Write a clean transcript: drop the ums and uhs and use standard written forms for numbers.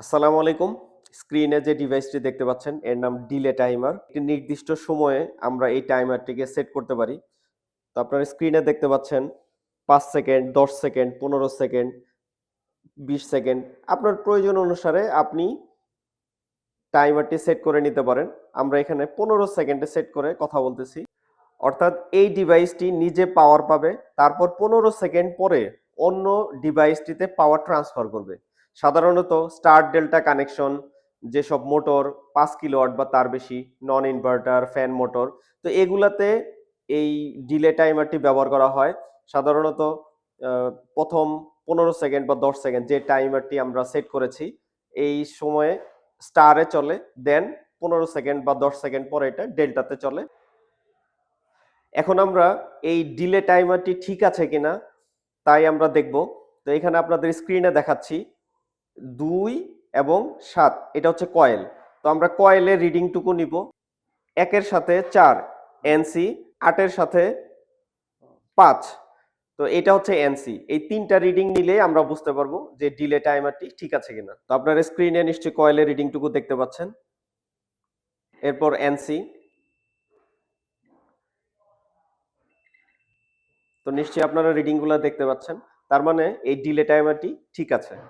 আসসালামু আলাইকুম। স্ক্রিনে যে ডিভাইসটি দেখতে পাচ্ছেন এর নাম ডিলে টাইমার। একটি নির্দিষ্ট সময়ে আমরা এই টাইমারটিকে সেট করতে পারি। তো আপনারা স্ক্রিনে দেখতে পাচ্ছেন ৫ সেকেন্ড, ১০ সেকেন্ড, ১৫ সেকেন্ড, ২০ সেকেন্ড। আপনার প্রয়োজন অনুসারে আপনি টাইমারটি সেট করে নিতে পারেন। আমরা এখানে ১৫ সেকেন্ডে সেট করে কথা বলতেছি। অর্থাৎ এই ডিভাইসটি নিজে পাওয়ার পাবে। তারপর ১৫ সেকেন্ড পরে অন্য ডিভাইসটিতে পাওয়ার ট্রান্সফার করবে। সাধারণত স্টার ডেল্টা কানেকশন যেসব মোটর ৫ কিলোওয়াট বা তার বেশি, নন ইনভার্টার, ফ্যান মোটর, তো এগুলাতে এই ডিলে টাইমারটি ব্যবহার করা হয়। সাধারণত আ ১ম ১৫ সেকেন্ড বা ১০ সেকেন্ড যে টাইমারটি আমরা সেট করেছি, এই সময়ে স্টারে চলে। দেন ১৫ সেকেন্ড বা ১০ সেকেন্ড পরে এটা ডেল্টাতে চলে। এখন আমরা এই ডিলে টাইমারটি ঠিক আছে কিনা তাই আমরা দেখব। তো এখানে আপনাদের স্ক্রিনে দেখাচ্ছি ২ এবং ৭ এটা হচ্ছে কয়েল। তো আমরা কয়েলের রিডিংটুকু নিব। ১ এর সাথে ৪ এনসি, ৮ এর সাথে ৫। তো এটা হচ্ছে এনসি। এই ৩ টা রিডিং নিলেই আমরা বুঝতে পারবো যে ডিলে টাইমারটি ঠিক আছে কিনা। তো আপনার স্ক্রিনে নিশ্চয়ই কয়েলের রিডিংটুকু দেখতে পাচ্ছেন। এরপর এনসি। তো নিশ্চয়ই আপনারা রিডিংগুলা দেখতে পাচ্ছেন। তার মানে এই ডিলে টাইমারটি ঠিক আছে।